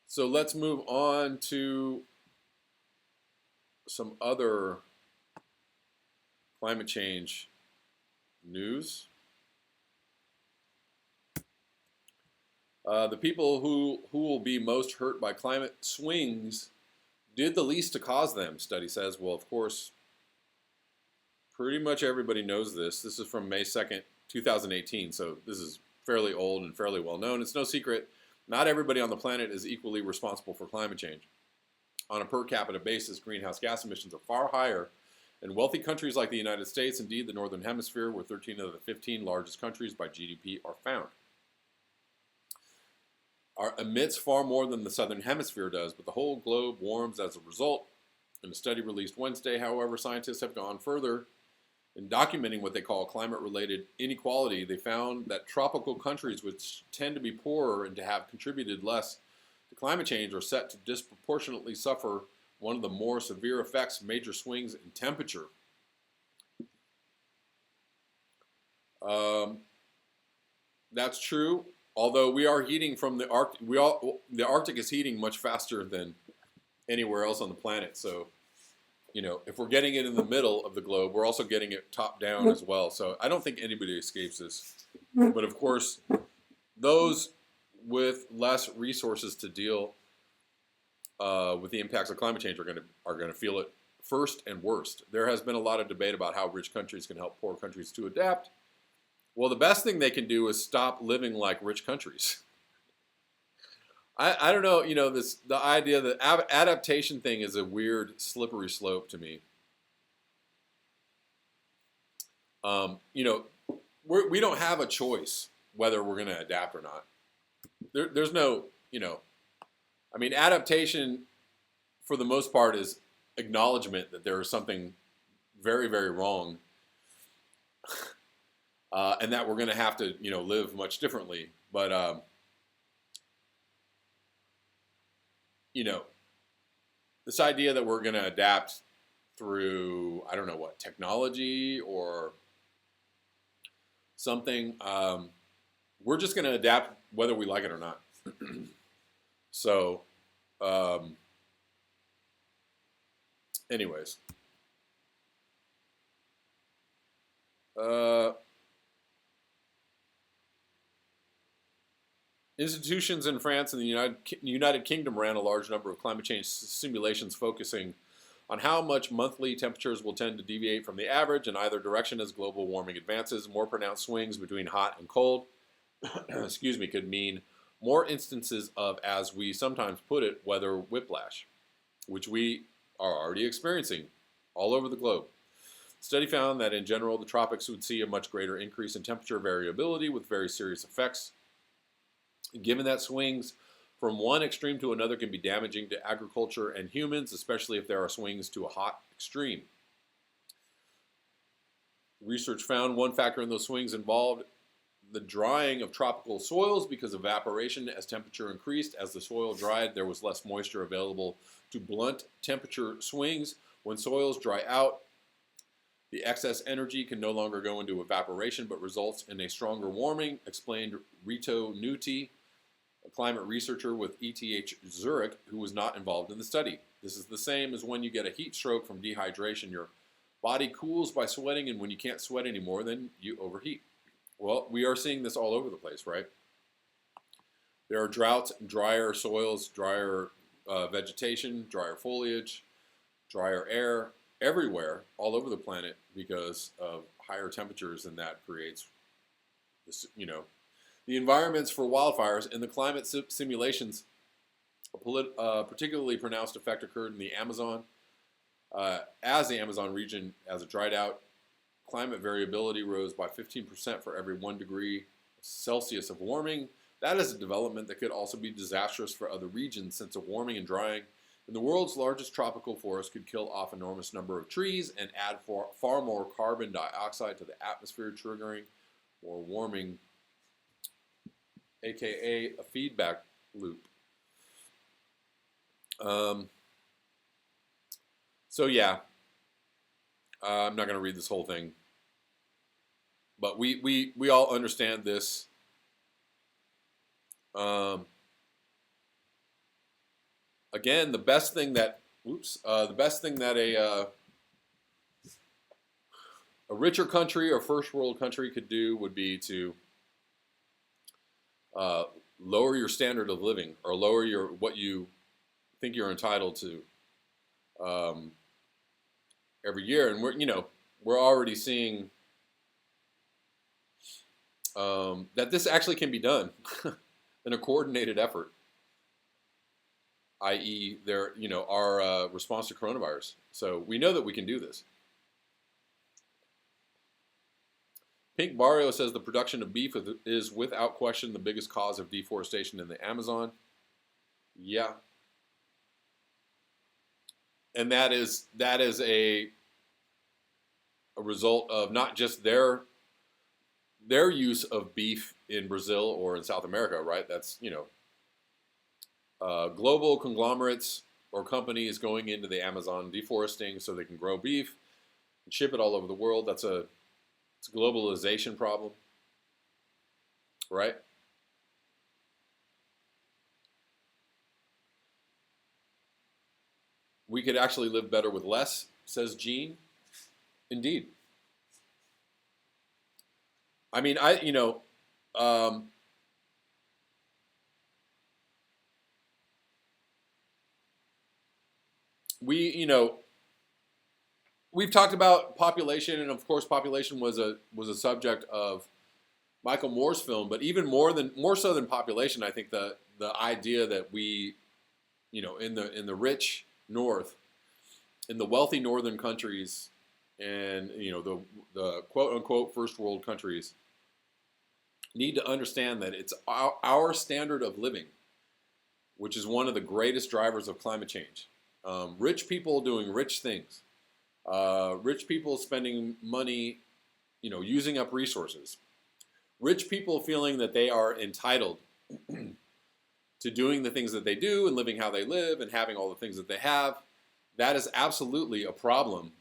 So let's move on to some other climate change news. The people who will be most hurt by climate swings did the least to cause them, study says. Well, of course, pretty much everybody knows this. This is from May 2nd, 2018, so this is fairly old and fairly well known. It's no secret, not everybody on the planet is equally responsible for climate change. On a per capita basis, greenhouse gas emissions are far higher in wealthy countries like the United States, indeed the Northern Hemisphere, where 13 of the 15 largest countries by GDP are found. Emits far more than the Southern Hemisphere does, but the whole globe warms as a result. In a study released Wednesday, however, scientists have gone further. In documenting what they call climate-related inequality, they found that tropical countries, which tend to be poorer and to have contributed less to climate change, are set to disproportionately suffer one of the more severe effects of major swings in temperature. That's true. Although we are heating from the Arctic, the Arctic is heating much faster than anywhere else on the planet. So, if we're getting it in the middle of the globe, we're also getting it top down as well. So I don't think anybody escapes this. But of course, those with less resources to deal with the impacts of climate change are going to feel it first and worst. There has been a lot of debate about how rich countries can help poor countries to adapt. Well, the best thing they can do is stop living like rich countries. I don't know, the idea that adaptation thing is a weird, slippery slope to me. We don't have a choice whether we're going to adapt or not. There's no, adaptation for the most part is acknowledgement that there is something very, very wrong. And that we're going to have to, live much differently. But, this idea that we're going to adapt through, I don't know what, technology or something, we're just going to adapt whether we like it or not. So, anyways. Institutions in France and the United Kingdom ran a large number of climate change simulations focusing on how much monthly temperatures will tend to deviate from the average in either direction as global warming advances. More pronounced swings between hot and cold could mean more instances of, as we sometimes put it, weather whiplash, which we are already experiencing all over the globe. The study found that in general, the tropics would see a much greater increase in temperature variability with very serious effects. Given that swings from one extreme to another can be damaging to agriculture and humans, especially if there are swings to a hot extreme. Research found one factor in those swings involved the drying of tropical soils because of evaporation. As temperature increased, as the soil dried, there was less moisture available to blunt temperature swings. When soils dry out, the excess energy can no longer go into evaporation but results in a stronger warming, explained Rito Nuti, a climate researcher with ETH Zurich, who was not involved in the study. This is the same as when you get a heat stroke from dehydration. Your body cools by sweating, and when you can't sweat anymore, then you overheat. Well, we are seeing this all over the place, right? There are droughts, drier soils, drier vegetation, drier foliage, drier air everywhere, all over the planet because of higher temperatures, and that creates this, the environments for wildfires. In the climate simulations, a particularly pronounced effect occurred in the Amazon. As the Amazon region, as it dried out, climate variability rose by 15% for every 1 degree Celsius of warming. That is a development that could also be disastrous for other regions, since a warming and drying in the world's largest tropical forest could kill off an enormous number of trees and add far more carbon dioxide to the atmosphere, triggering more warming, aka a feedback loop. So yeah, I'm not going to read this whole thing, but we all understand this. again, the best thing that a richer country or first world country could do would be to lower your standard of living, or lower what you think you're entitled to every year. And we're already seeing that this actually can be done in a coordinated effort, i.e., our response to coronavirus. So we know that we can do this. Pink Barrio says the production of beef is without question the biggest cause of deforestation in the Amazon. Yeah. And that is a result of not just their use of beef in Brazil or in South America, right? That's, global conglomerates or companies going into the Amazon, deforesting so they can grow beef and ship it all over the world. It's a globalization problem, right? We could actually live better with less, says Gene. Indeed. I mean, we've talked about population, and of course, population was a subject of Michael Moore's film. But even more so than population, I think the idea that we, in the rich North, in the wealthy northern countries, and the quote unquote first world countries, need to understand that it's our standard of living, which is one of the greatest drivers of climate change. Rich people doing rich things. Rich people spending money, using up resources. Rich people feeling that they are entitled to doing the things that they do and living how they live and having all the things that they have. That is absolutely a problem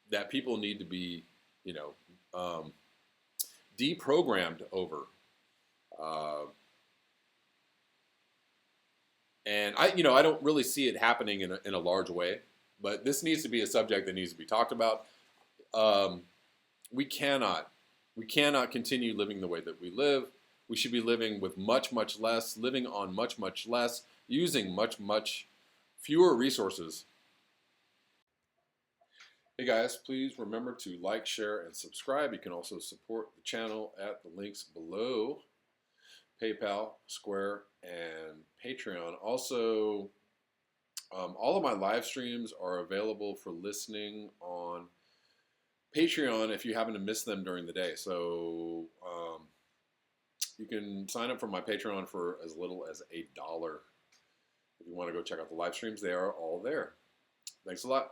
that people need to be, deprogrammed over. And I don't really see it happening in a large way, but this needs to be a subject that needs to be talked about. We cannot continue living the way that we live. We should be living with much, much less, living on much, much less, using much, much fewer resources. Hey guys, please remember to like, share, and subscribe. You can also support the channel at the links below: PayPal, Square, and Patreon. Also, all of my live streams are available for listening on Patreon if you happen to miss them during the day. So you can sign up for my Patreon for as little as $1. If you want to go check out the live streams, they are all there. Thanks a lot.